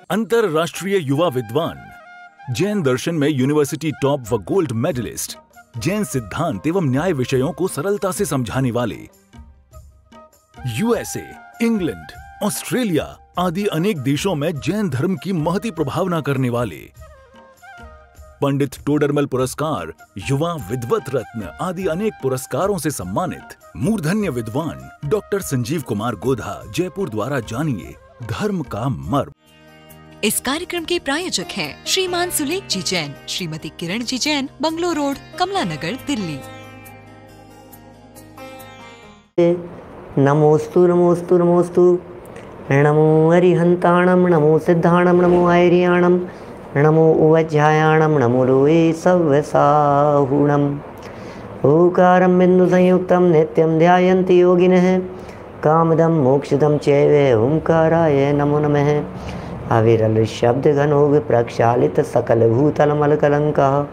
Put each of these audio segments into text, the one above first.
अंतरराष्ट्रीय युवा विद्वान, जैन दर्शन में यूनिवर्सिटी टॉप व गोल्ड मेडलिस्ट, जैन सिद्धांत एवं न्याय विषयों को सरलता से समझाने वाले, यूएसए, इंग्लैंड, ऑस्ट्रेलिया आदि अनेक देशों में जैन धर्म की महती प्रभावना करने वाले, पंडित टोडरमल पुरस्कार, युवा विद्वत रत्न आदि अनेक पुरस्कारों से सम्मानित मूर्धन्य विद्वान डॉक्टर संजीव कुमार गोधा जयपुर द्वारा जानिए धर्म का मर्म। इस कार्यक्रम के प्रायोजक हैं श्रीमान सुलेख जी जैन, श्रीमती किरण जी जैन, बंगलो रोड, कमला नगर, दिल्ली। नमोस्तु नमोस्तु नमोस्तु, नमो अरिहंताणम, नमो सिद्धाणम, नमो आर्याणम, नमो उवज्जायाणम, नमो लोये सव्यसाहुणम। ओकारं बिंदु संयुक्तं नित्यं ध्यायन्ति योगिनः, कामदं मोक्षदं चैव ओंकाराय नमो नमः। अविरल शब्द घनोग प्रक्षालित सकल भूतलमल कलंकः,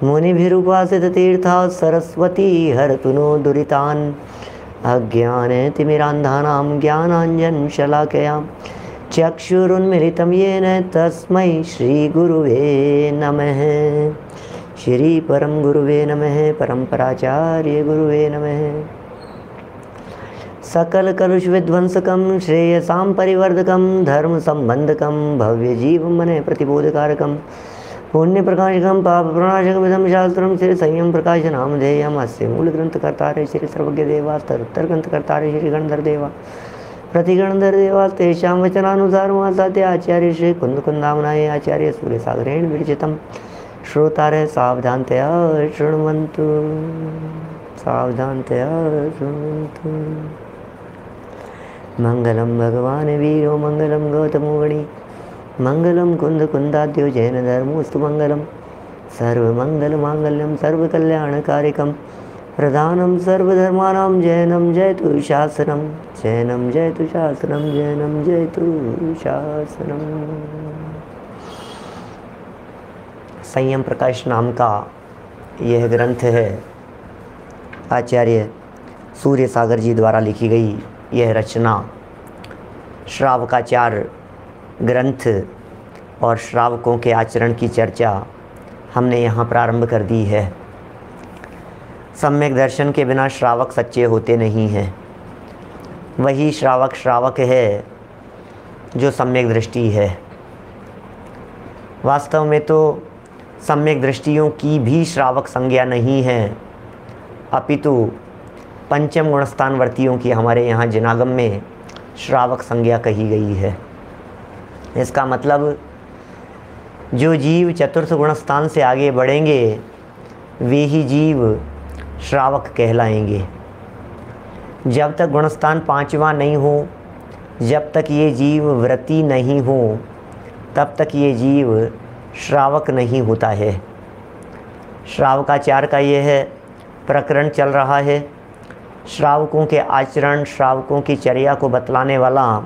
मुनिभिरुपासित तीर्था सरस्वती हरतु नो दुरितान्। अज्ञानतिमिरान्धानां ज्ञानाञ्जन शलाकया चक्षुरुन्मिलितं येन तस्मै श्रीगुरुवे नमः। श्री परम गुरुवे नमः, परम्पराचार्य गुरुवे नमः। सकल कलुष विध्वंसकं श्रेयसां परिवर्धकं, धर्म संबंधकं, भव्य जीव मन प्रतिबोधकारकं, पुण्य प्रकाशकं, पाप प्रणाशकं इदं शास्त्रं श्री संयम प्रकाश नामधेयम्। अस्य मूल ग्रंथ कर्तारे श्री सर्वज्ञ देवा, तरुत्तर ग्रंथ कर्तारे श्री गणधर देवा, प्रतिगणधर देवा, तेषां वचनानुसारमासाद्य आचार्य श्री कुंदकुंदामनाय आचार्य सूर्यसागरेण विरचितं। श्रोतारे सावधानतया शृण्वन्तु, सावधानतया शृण्वन्तु। मंगलम भगवान वीरो, मंगलम गौतमो गणी, मंगलम कुंद कुंदाद्यो जैन धर्मोस्तु मंगलम। सर्वमंगल मांगल्यम सर्वकल्याणकारिकम, प्रधानम सर्वधर्माणां जैनम जयतु शासनम, जैनम जयतु शासनम, जैनम जयतु शासनम। संयम प्रकाश नाम का यह ग्रंथ है आचार्य सूर्य सागर जी द्वारा लिखी गई यह रचना श्रावकाचार ग्रंथ और श्रावकों के आचरण की चर्चा हमने यहाँ प्रारंभ कर दी है। सम्यक दर्शन के बिना श्रावक सच्चे होते नहीं हैं। वही श्रावक श्रावक है जो सम्यक दृष्टि है। वास्तव में तो सम्यक दृष्टियों की भी श्रावक संज्ञा नहीं है, अपितु पंचम गुणस्थानवर्तियों की हमारे यहाँ जिनागम में श्रावक संज्ञा कही गई है। इसका मतलब जो जीव चतुर्थ गुणस्थान से आगे बढ़ेंगे वे ही जीव श्रावक कहलाएंगे। जब तक गुणस्थान पांचवा नहीं हो, जब तक ये जीव व्रती नहीं हो, तब तक ये जीव श्रावक नहीं होता है। श्रावकाचार का यह प्रकरण चल रहा है। श्रावकों के आचरण, श्रावकों की चर्या को बतलाने वाला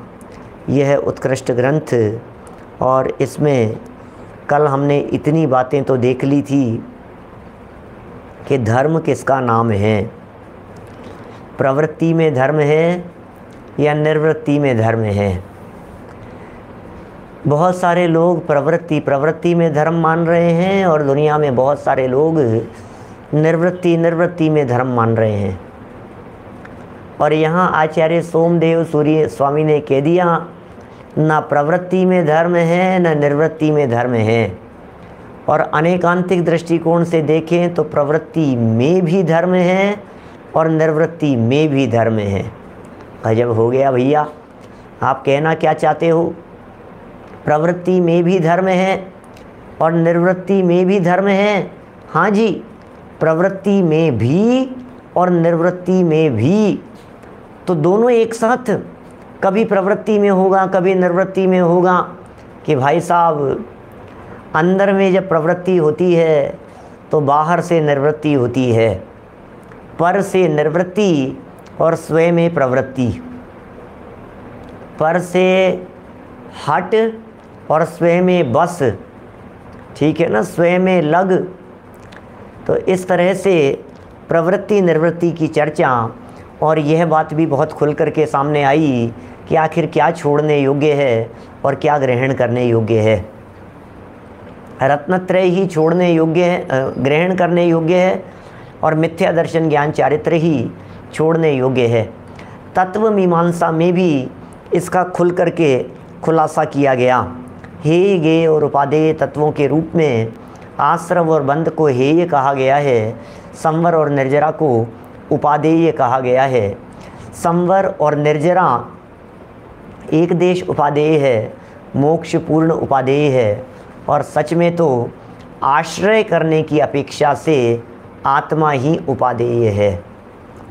यह उत्कृष्ट ग्रंथ, और इसमें कल हमने इतनी बातें तो देख ली थी कि धर्म किसका नाम है, प्रवृत्ति में धर्म है या निर्वृत्ति में धर्म है। बहुत सारे लोग प्रवृत्ति में धर्म मान रहे हैं और दुनिया में बहुत सारे लोग निर्वृत्ति में धर्म मान रहे हैं। और यहाँ आचार्य सोमदेव सूर्य स्वामी ने कह दिया, ना प्रवृत्ति में धर्म है न निर्वृत्ति में धर्म है। और अनेकांतिक दृष्टिकोण से देखें तो प्रवृत्ति में भी धर्म है और निर्वृत्ति में भी धर्म है। गजब हो गया भैया, आप कहना क्या चाहते हो? प्रवृत्ति में भी धर्म है और निर्वृत्ति में भी धर्म है। हाँ जी, प्रवृत्ति में भी और निर्वृत्ति में भी, तो दोनों एक साथ, कभी प्रवृत्ति में होगा कभी निर्वृत्ति में होगा। कि भाई साहब, अंदर में जब प्रवृत्ति होती है तो बाहर से निर्वृत्ति होती है, पर से निर्वृत्ति और स्वयं में प्रवृत्ति, पर से हट और स्वयं में बस, ठीक है ना, स्वयं में लग। तो इस तरह से प्रवृत्ति निर्वृत्ति की चर्चा, और यह बात भी बहुत खुल कर के सामने आई कि आखिर क्या छोड़ने योग्य है और क्या ग्रहण करने योग्य है। रत्नत्रय ही छोड़ने योग्य है, ग्रहण करने योग्य है, और मिथ्या दर्शन ज्ञान चारित्र ही छोड़ने योग्य है। तत्व मीमांसा में भी इसका खुल करके खुलासा किया गया। हेय गेय और उपादेय तत्वों के रूप में आश्रव और बंध को हेय कहा गया है, संवर और निर्जरा को उपादेय कहा गया है। संवर और निर्जरा एक देश उपादेय है, मोक्ष पूर्ण उपादेय है, और सच में तो आश्रय करने की अपेक्षा से आत्मा ही उपादेय है,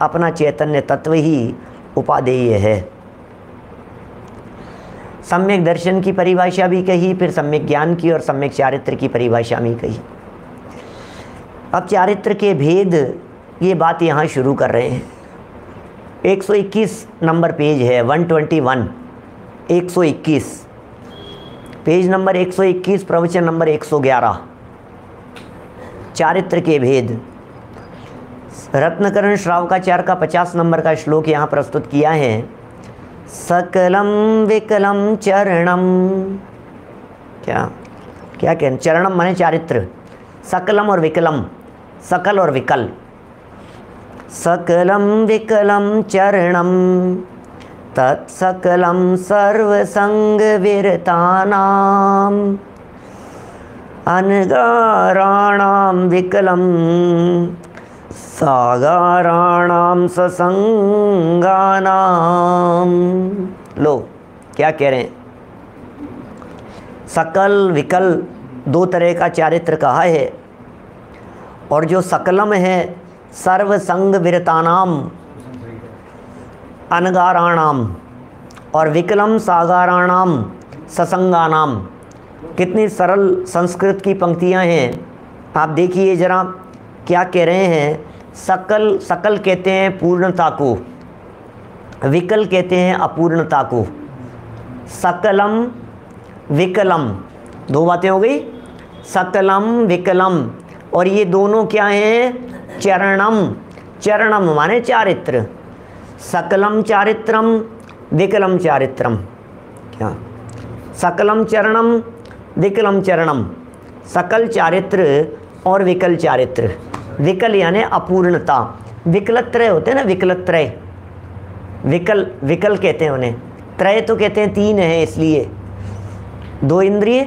अपना चैतन्य तत्व ही उपादेय है। सम्यक दर्शन की परिभाषा भी कही, फिर सम्यक ज्ञान की और सम्यक चारित्र की परिभाषा भी कही। अब चारित्र के भेद ये बात यहाँ शुरू कर रहे हैं। 121 नंबर पेज है, 121, 121 पेज नंबर 121, प्रवचन नंबर 111, चारित्र के भेद। रत्नकरण श्रावकाचार्य का 50 नंबर का श्लोक यहाँ प्रस्तुत किया है। सकलम विकलम चरणम, क्या क्या कहें, चरणम माने चारित्र, सकलम और विकलम, सकल और विकल। सकलम विकलम चरणम तत्सकलम सर्वसंग विरतानाम अनगाराणाम विकलम सागाराणाम ससंगानाम। लो क्या कह रहे हैं, सकल विकल दो तरह का चारित्र कहा है, और जो सकलम है सर्वसंग विरतानाम अनगाराणाम, और विकलम सागाराणाम ससंगानाम। कितनी सरल संस्कृत की पंक्तियां हैं, आप देखिए जरा क्या कह रहे हैं। सकल, सकल कहते हैं पूर्णता को, विकल कहते हैं अपूर्णता को। सकलम विकलम, दो बातें हो गई, सकलम विकलम, और ये दोनों क्या हैं, चरणम। चरणम माने चारित्र, सकलम चारित्रम विकलम चारित्रम। क्या, सकलम चरणम विकलम चरणम, सकल चारित्र और विकल चारित्र। विकल यानी अपूर्णता, विकलत्रय होते हैं ना, विकलत्रय, विकल विकल कहते हैं उन्हें। त्रय तो कहते हैं तीन है, इसलिए 2 इंद्रिय,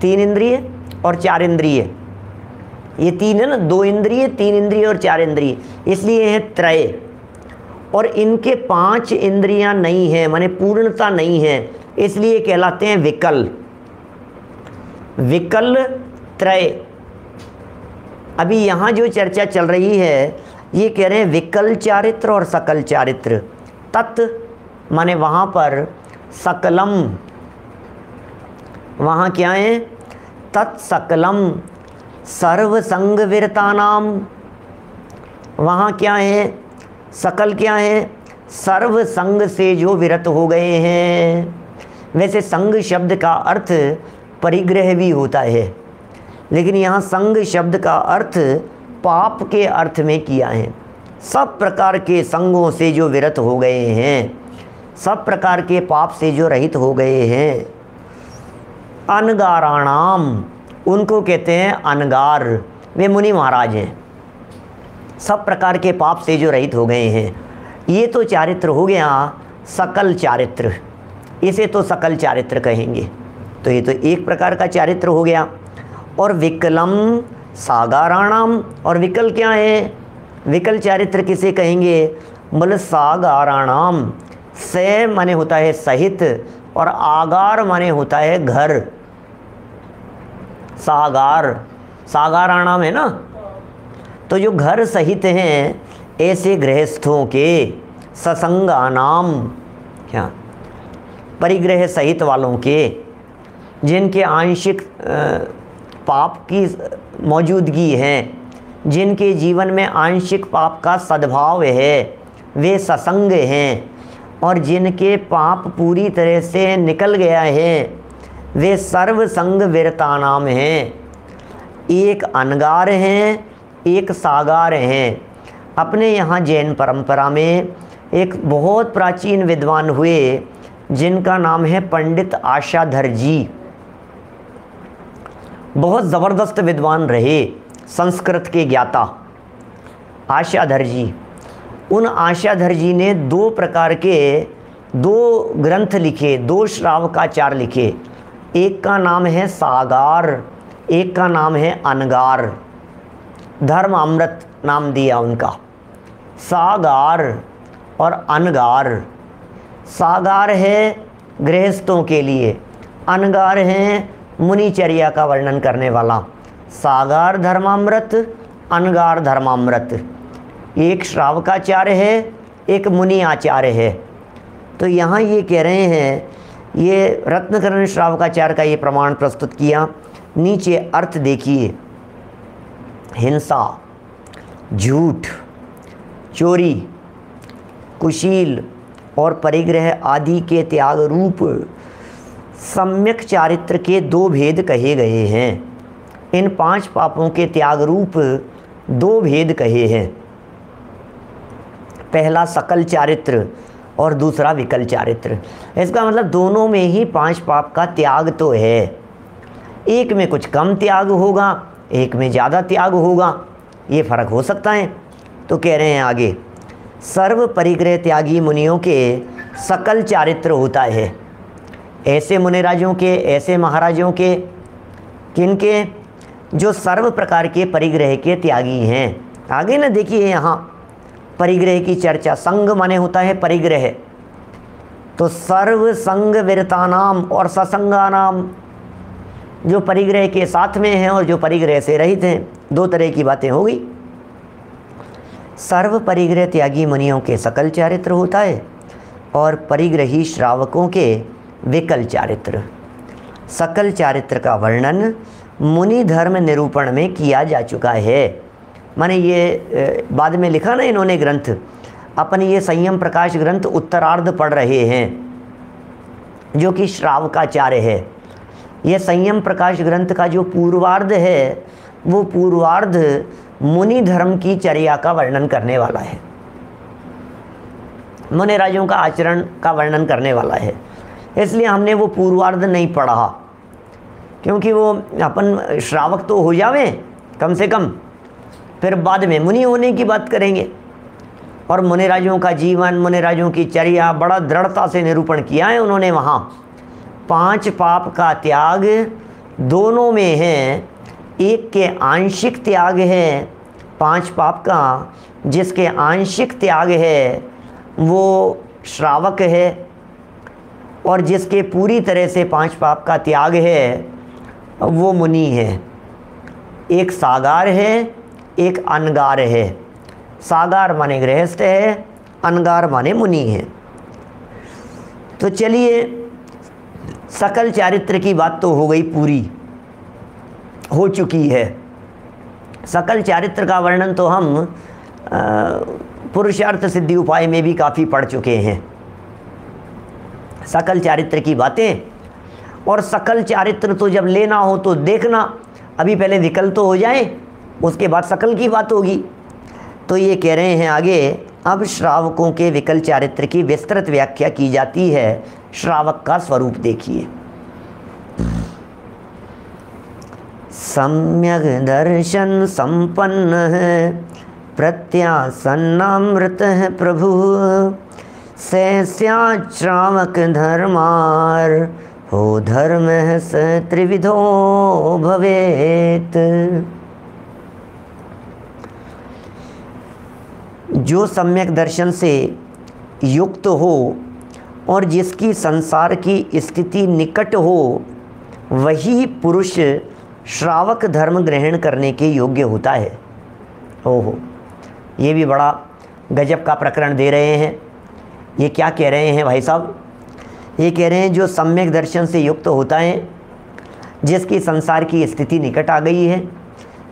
3 इंद्रिय और 4 इंद्रिय, ये तीन है ना, 2 इंद्रिय, 3 इंद्रिय और 4 इंद्रिय, इसलिए है त्रय। और इनके 5 इंद्रियां नहीं हैं, माने पूर्णता नहीं है, इसलिए कहलाते हैं विकल, विकल त्रय। अभी यहाँ जो चर्चा चल रही है, ये कह रहे हैं विकल चारित्र और सकल चारित्र। तत् माने वहाँ पर सकलम, वहाँ क्या है, तत्सकलम सर्वसंग विरतानाम। वहाँ क्या है, सकल क्या है, सर्व संग से जो विरत हो गए हैं। वैसे संग शब्द का अर्थ परिग्रह भी होता है, लेकिन यहाँ संग शब्द का अर्थ पाप के अर्थ में किया है। सब प्रकार के संगों से जो विरत हो गए हैं, सब प्रकार के पाप से जो रहित हो गए हैं। अनगाराणाम, उनको कहते हैं अनगार, वे मुनि महाराज हैं, सब प्रकार के पाप से जो रहित हो गए हैं। ये तो चारित्र हो गया सकल चारित्र, इसे तो सकल चारित्र कहेंगे। तो ये तो एक प्रकार का चारित्र हो गया। और विकलम सागाराणाम, और विकल क्या है, विकल चारित्र किसे कहेंगे, बोले सागाराणाम। से माने होता है सहित, और आगार माने होता है घर। सागार, सागाराणाम है ना, तो जो घर सहित हैं ऐसे गृहस्थों के, ससंगानाम, क्या, परिग्रह सहित वालों के, जिनके आंशिक पाप की मौजूदगी है, जिनके जीवन में आंशिक पाप का सद्भाव है, वे ससंग हैं। और जिनके पाप पूरी तरह से निकल गया है, वे सर्वसंग विरतानाम हैं। एक अनगार हैं, एक सागार हैं। अपने यहाँ जैन परंपरा में एक बहुत प्राचीन विद्वान हुए जिनका नाम है पंडित आशाधर जी। बहुत ज़बरदस्त विद्वान रहे, संस्कृत के ज्ञाता आशाधर जी। उन आशाधर जी ने 2 प्रकार के 2 ग्रंथ लिखे, 2 श्रावकाचार लिखे। एक का नाम है सागार, एक का नाम है अनगार। धर्म अमृत नाम दिया उनका। सागार और अनगार। सागार है गृहस्थों के लिए, अनगार है मुनिचर्या का वर्णन करने वाला। सागार धर्मामृत, अनगार धर्मामृत। एक श्रावकाचार्य है, एक मुनि आचार्य है। तो यहाँ ये कह रहे हैं, ये रत्नकरण श्रावकाचार्य का ये प्रमाण प्रस्तुत किया। नीचे अर्थ देखिए, हिंसा, झूठ, चोरी, कुशील और परिग्रह आदि के त्याग रूप सम्यक चारित्र के 2 भेद कहे गए हैं। इन 5 पापों के त्याग रूप 2 भेद कहे हैं। पहला सकल चारित्र और दूसरा विकल चारित्र। इसका मतलब दोनों में ही 5 पाप का त्याग तो है। एक में कुछ कम त्याग होगा, एक में ज़्यादा त्याग होगा, ये फर्क हो सकता है। तो कह रहे हैं आगे, सर्व परिग्रह त्यागी मुनियों के सकल चारित्र होता है। ऐसे मुनिराजों के, ऐसे महाराजों के, किनके? जो सर्व प्रकार के परिग्रह के त्यागी हैं। आगे ना देखिए यहाँ परिग्रह की चर्चा। संग माने होता है परिग्रह, तो सर्व संग विरतानाम और ससंगानाम, जो परिग्रह के साथ में हैं और जो परिग्रह से रहित हैं, 2 तरह की बातें हो गई। सर्व परिग्रह त्यागी मुनियों के सकल चारित्र होता है और परिग्रही श्रावकों के विकल चारित्र। सकल चारित्र का वर्णन मुनि धर्म निरूपण में किया जा चुका है। माने ये बाद में लिखा ना इन्होंने ग्रंथ, अपन ये संयम प्रकाश ग्रंथ उत्तरार्ध पढ़ रहे हैं, जो कि श्रावकाचार्य है। यह संयम प्रकाश ग्रंथ का जो पूर्वार्ध है, वो पूर्वार्ध मुनि धर्म की चर्या का वर्णन करने वाला है, मुनि राजों का आचरण का वर्णन करने वाला है। इसलिए हमने वो पूर्वार्ध नहीं पढ़ा, क्योंकि वो अपन श्रावक तो हो जावे कम से कम, फिर बाद में मुनि होने की बात करेंगे। और मुनिराजों का जीवन, मुनिराजों की चर्या बड़ा दृढ़ता से निरूपण किया है उन्होंने वहाँ। 5 पाप का त्याग दोनों में है। एक के आंशिक त्याग है 5 पाप का, जिसके आंशिक त्याग है वो श्रावक है, और जिसके पूरी तरह से 5 पाप का त्याग है वो मुनि है। एक सागार है, एक अनगार है। सागार माने गृहस्थ है, अनगार माने मुनि है। तो चलिए, सकल चारित्र की बात तो हो गई, पूरी हो चुकी है। सकल चारित्र का वर्णन तो हम पुरुषार्थ सिद्धि उपाय में भी काफ़ी पढ़ चुके हैं, सकल चारित्र की बातें। और सकल चारित्र तो जब लेना हो तो देखना, अभी पहले विकल तो हो जाए, उसके बाद सकल की बात होगी। तो ये कह रहे हैं आगे, अब श्रावकों के विकल चारित्र की विस्तृत व्याख्या की जाती है। श्रावक का स्वरूप देखिए। सम्यक दर्शन संपन्न है, प्रत्यासन्नामृत है प्रभु, सैस्या श्रावक धर्मार, हो धर्म स त्रिविधो भवेत। जो सम्यक दर्शन से युक्त हो और जिसकी संसार की स्थिति निकट हो, वही पुरुष श्रावक धर्म ग्रहण करने के योग्य होता है। ओहो, ये भी बड़ा गजब का प्रकरण दे रहे हैं। ये क्या कह रहे हैं भाई साहब? ये कह रहे हैं जो सम्यक दर्शन से युक्त होता है, जिसकी संसार की स्थिति निकट आ गई है,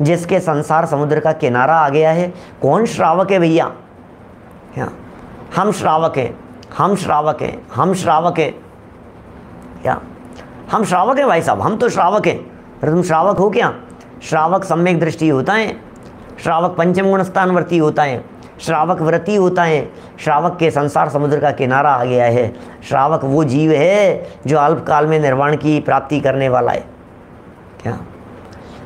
जिसके संसार समुद्र का किनारा आ गया है। कौन श्रावक है भैया? क्या हम श्रावक हैं? हम श्रावक हैं, हम श्रावक हैं। क्या हम श्रावक हैं भाई साहब? हम तो श्रावक हैं। पर तुम श्रावक हो क्या? श्रावक सम्यक दृष्टि होता है, श्रावक पंचम गुण स्थानवर्ती होता है, श्रावक व्रती होता है। श्रावक के संसार समुद्र का किनारा आ गया है। श्रावक वो जीव है जो अल्पकाल में निर्वाण की प्राप्ति करने वाला है। क्या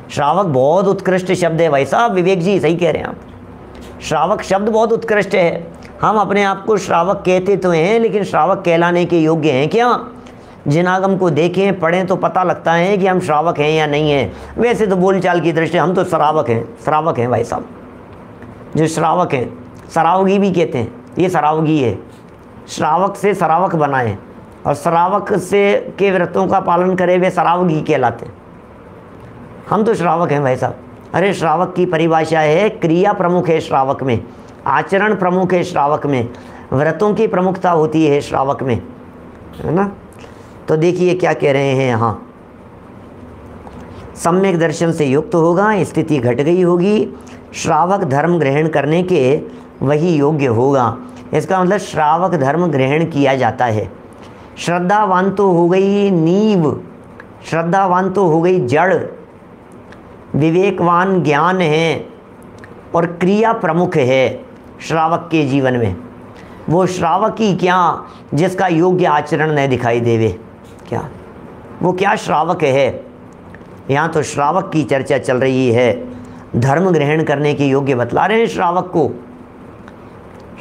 श्रावक बहुत उत्कृष्ट शब्द है भाई साहब, विवेक जी सही कह रहे हैं आप। श्रावक शब्द बहुत उत्कृष्ट है। हम अपने आप को श्रावक कहते तो हैं, लेकिन श्रावक कहलाने के योग्य हैं क्या? जिनागम को देखें पढ़ें तो पता लगता है कि हम श्रावक हैं या नहीं हैं। वैसे तो बोलचाल की दृष्टि हम तो श्रावक हैं भाई साहब। जो श्रावक हैं, सरावगी भी कहते हैं, ये सरावगी है। श्रावक से सरावक बनाए और श्रावक से के व्रतों का पालन करे वे सरावगी कहलाते हैं। हम तो श्रावक हैं भाई साहब। अरे श्रावक की परिभाषा है, क्रिया प्रमुख है श्रावक में, आचरण प्रमुख है श्रावक में, व्रतों की प्रमुखता होती है श्रावक में, है ना। तो देखिए क्या कह रहे हैं यहाँ, सम्यक दर्शन से युक्त होगा, स्थिति घट गई होगी, श्रावक धर्म ग्रहण करने के वही योग्य होगा। इसका मतलब श्रावक धर्म ग्रहण किया जाता है। श्रद्धावान तो हो गई नींव, श्रद्धावान तो हो गई जड़, विवेकवान ज्ञान है और क्रिया प्रमुख है श्रावक के जीवन में। वो श्रावक ही क्या जिसका योग्य आचरण न दिखाई देवे, क्या वो क्या श्रावक है? यहाँ तो श्रावक की चर्चा चल रही है, धर्म ग्रहण करने के योग्य बतला रहे हैं श्रावक को।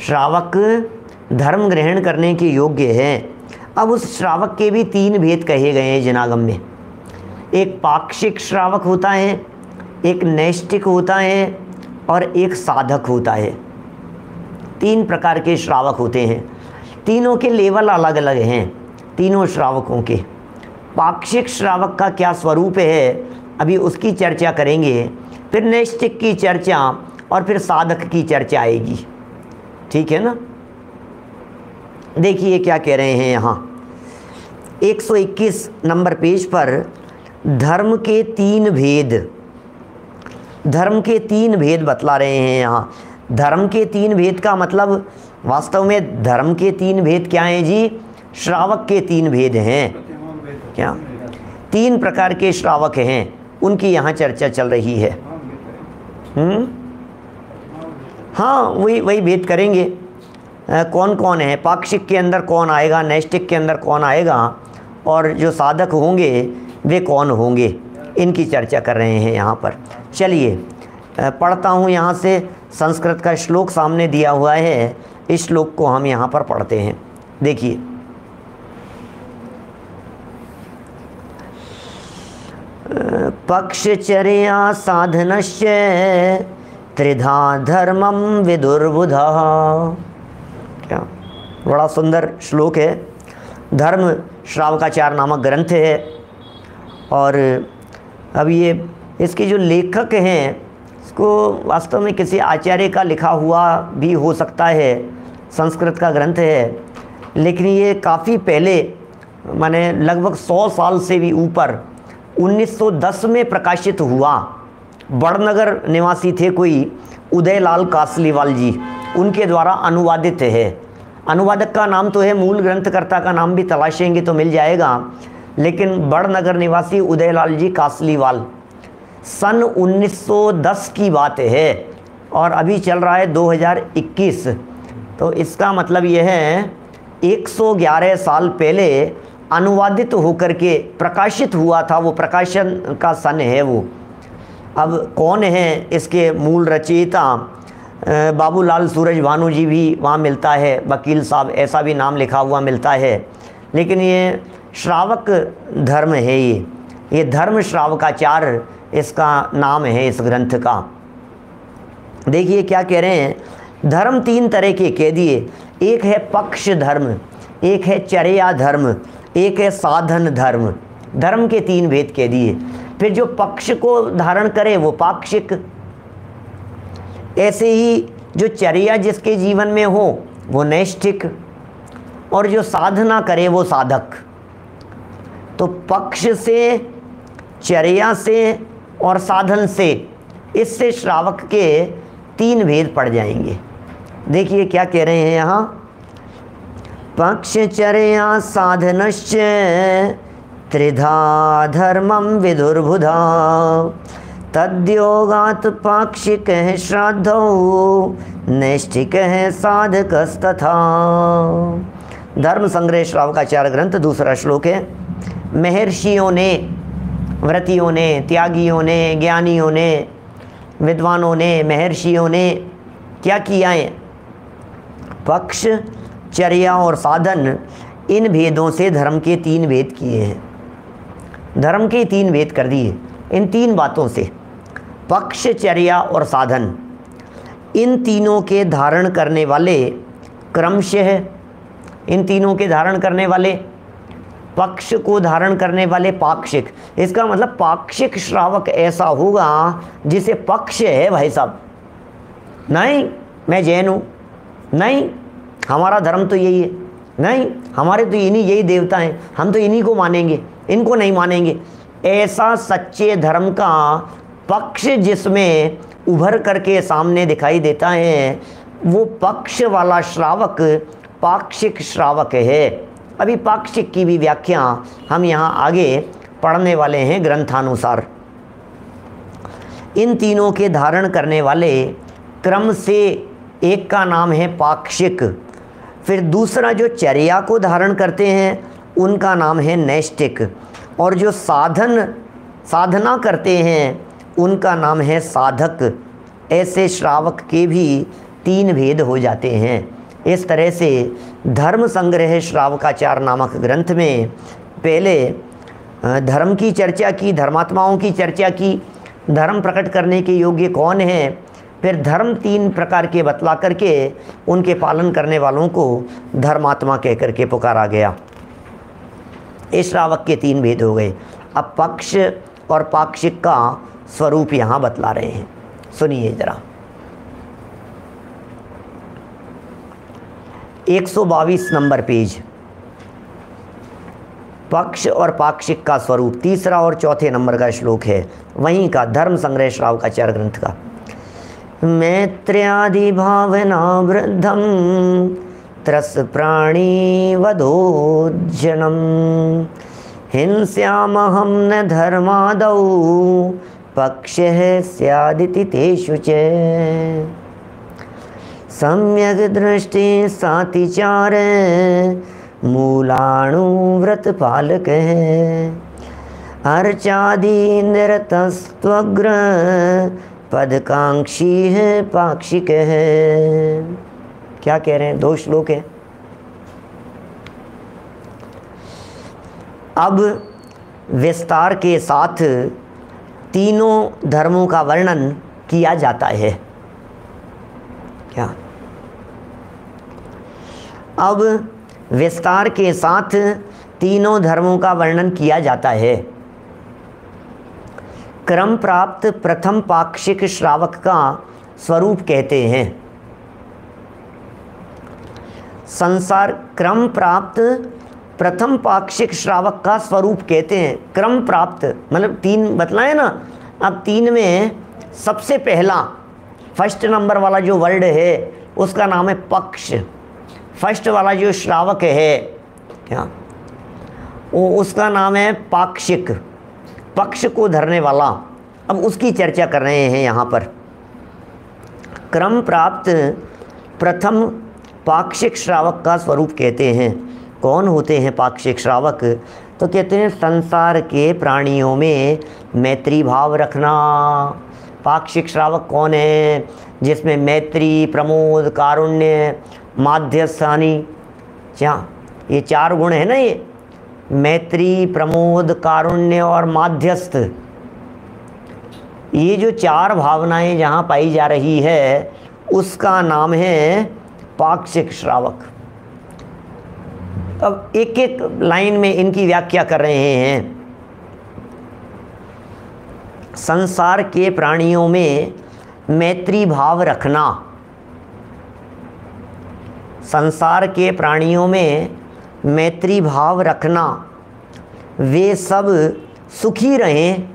श्रावक धर्म ग्रहण करने के योग्य है। अब उस श्रावक के भी 3 भेद कहे गए हैं जिनागम में। एक पाक्षिक श्रावक होता है, एक नैष्ठिक होता है और एक साधक होता है। 3 प्रकार के श्रावक होते हैं। तीनों के लेवल अलग अलग हैं, तीनों श्रावकों के। पाक्षिक श्रावक का क्या स्वरूप है अभी उसकी चर्चा करेंगे, फिर नैष्ठिक की चर्चा और फिर साधक की चर्चा आएगी, ठीक है ना। देखिए क्या कह रहे हैं यहाँ 121 नंबर पेज पर, धर्म के 3 भेद, धर्म के 3 भेद बतला रहे हैं यहाँ। धर्म के 3 भेद का मतलब वास्तव में धर्म के 3 भेद क्या हैं जी? श्रावक के 3 भेद हैं। क्या 3 प्रकार के श्रावक हैं, उनकी यहाँ चर्चा चल रही है। हाँ वही भेद करेंगे। कौन कौन है, पाक्षिक के अंदर कौन आएगा, नैष्ठिक के अंदर कौन आएगा और जो साधक होंगे वे कौन होंगे, इनकी चर्चा कर रहे हैं यहाँ पर। चलिए पढ़ता हूँ यहाँ से, संस्कृत का श्लोक सामने दिया हुआ है, इस श्लोक को हम यहाँ पर पढ़ते हैं। देखिए पक्षचर्या साधनश्च त्रिधा धर्मम विदुर्बुधा। क्या बड़ा सुंदर श्लोक है। धर्म श्रावकाचार नामक ग्रंथ है और अब ये इसके जो लेखक हैं इसको वास्तव में किसी आचार्य का लिखा हुआ भी हो सकता है, संस्कृत का ग्रंथ है, लेकिन ये काफ़ी पहले माने लगभग 100 साल से भी ऊपर 1910 में प्रकाशित हुआ। बड़नगर निवासी थे कोई उदयलाल कासलीवाल जी, उनके द्वारा अनुवादित है। अनुवादक का नाम तो है, मूल ग्रंथकर्ता का नाम भी तलाशेंगे तो मिल जाएगा, लेकिन बड़नगर निवासी उदयलाल जी कासलीवाल, सन 1910 की बात है और अभी चल रहा है 2021। तो इसका मतलब यह है 111 साल पहले अनुवादित होकर के प्रकाशित हुआ था, वो प्रकाशन का सन है वो। अब कौन है इसके मूल रचयिता? बाबूलाल सूरज भानु जी भी वहाँ मिलता है, वकील साहब ऐसा भी नाम लिखा हुआ मिलता है, लेकिन ये श्रावक धर्म है, ये धर्म श्रावकाचार इसका नाम है इस ग्रंथ का। देखिए क्या कह रहे हैं, धर्म 3 तरह के कह दिए। एक है पक्ष धर्म, एक है चर्या धर्म, एक है साधन धर्म। धर्म के 3 भेद कह दिए। फिर जो पक्ष को धारण करे वो पाक्षिक, ऐसे ही जो चर्या जिसके जीवन में हो वो नैष्ठिक, और जो साधना करे वो साधक। तो पक्ष से, चर्या से और साधन से, इससे श्रावक के 3 भेद पड़ जाएंगे। देखिए क्या कह रहे हैं यहाँ, पक्षचर्या साधनश्च त्रिधा धर्मम विदुर्बुधा तद्योगात् पाक्षिकः श्राद्धौ नैष्ठिकः साधकस्तथा। धर्म संग्रह श्रावकाचार ग्रंथ, दूसरा श्लोक है। महर्षियों ने, व्रतियों ने, त्यागियों ने, ज्ञानियों ने, विद्वानों ने, महर्षियों ने क्या किया है? पक्ष, चर्या और साधन, इन भेदों से धर्म के 3 भेद किए हैं। धर्म के 3 भेद कर दिए इन 3 बातों से। पक्ष, चर्या और साधन, इन तीनों के धारण करने वाले क्रमशः, इन तीनों के धारण करने वाले, पक्ष को धारण करने वाले पाक्षिक। इसका मतलब पाक्षिक श्रावक ऐसा होगा जिसे पक्ष है भाई साहब, नहीं मैं जैन हूँ, नहीं हमारा धर्म तो यही है, नहीं हमारे तो इन्हीं यही देवता हैं, हम तो इन्हीं को मानेंगे, इनको नहीं मानेंगे। ऐसा सच्चे धर्म का पक्ष जिसमें उभर करके सामने दिखाई देता है, वो पक्ष वाला श्रावक पाक्षिक श्रावक है। अभी पाक्षिक की भी व्याख्या हम यहाँ आगे पढ़ने वाले हैं ग्रंथानुसार। इन तीनों के धारण करने वाले क्रम से एक का नाम है पाक्षिक, फिर दूसरा जो चर्या को धारण करते हैं उनका नाम है नैष्टिक, और जो साधना करते हैं उनका नाम है साधक। ऐसे श्रावक के भी 3 भेद हो जाते हैं। इस तरह से धर्म संग्रह श्रावकाचार नामक ग्रंथ में पहले धर्म की चर्चा की, धर्मात्माओं की चर्चा की, धर्म प्रकट करने के योग्य कौन है, फिर धर्म 3 प्रकार के बतला करके उनके पालन करने वालों को धर्मात्मा कह करके पुकारा गया। इस श्रावक के 3 भेद हो गए। अब पक्ष और पाक्षिक का स्वरूप यहाँ बतला रहे हैं, सुनिए जरा। 122 नंबर पेज, पक्ष और पाक्षिक का स्वरूप, 3 और 4 नंबर का श्लोक है वहीं का, धर्म संग्रह श्रावकाचार ग्रंथ का। मैत्र्यादि भावना वृद्धम त्रस प्राणी वधोज्जनम हिंस्यामहं न धर्मादौ पक्षः स्यादिति तेषु च सम्यक् दृष्टि सातिचार मूलाणुव्रत पालकः अर्चादि निरतस्त्वग्र पदकांक्षी है पाक्षिक है। क्या कह रहे हैं? 2 श्लोक है। अब विस्तार के साथ तीनों धर्मों का वर्णन किया जाता है। क्या? अब विस्तार के साथ तीनों धर्मों का वर्णन किया जाता है। क्रम प्राप्त प्रथम पाक्षिक श्रावक का स्वरूप कहते हैं। संसार क्रम प्राप्त प्रथम पाक्षिक श्रावक का स्वरूप कहते हैं। क्रम प्राप्त मतलब 3 बतलाए ना, अब 3 में सबसे पहला फर्स्ट नंबर वाला जो वर्ड है उसका नाम है पक्ष। फर्स्ट वाला जो श्रावक है क्या, वो उसका नाम है पाक्षिक, पक्ष को धरने वाला। अब उसकी चर्चा कर रहे हैं यहाँ पर। क्रम प्राप्त प्रथम पाक्षिक श्रावक का स्वरूप कहते हैं। कौन होते हैं पाक्षिक श्रावक? तो कहते हैं संसार के प्राणियों में मैत्री भाव रखना। पाक्षिक श्रावक कौन है? जिसमें मैत्री, प्रमोद, कारुण्य, माध्यस्थानी, ये 4 गुण है ना। ये मैत्री, प्रमोद, कारुण्य और माध्यस्थ, ये जो 4 भावनाएं जहाँ पाई जा रही है उसका नाम है पाक्षिक श्रावक। अब एक एक लाइन में इनकी व्याख्या कर रहे हैं। संसार के प्राणियों में मैत्री भाव रखना, संसार के प्राणियों में मैत्री भाव रखना, वे सब सुखी रहें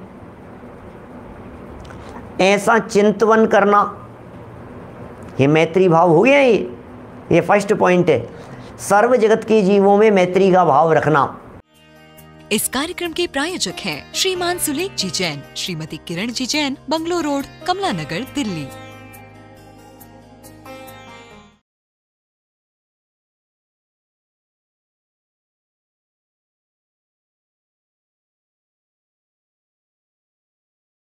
ऐसा चिंतन करना, ये मैत्री भाव हो गया। ये फर्स्ट पॉइंट है। सर्व जगत के जीवों में मैत्री का भाव रखना। इस कार्यक्रम के प्रायोजक हैं श्रीमान सुलेख जी जैन, श्रीमती किरण जी जैन, बंगलो रोड, कमला नगर, दिल्ली।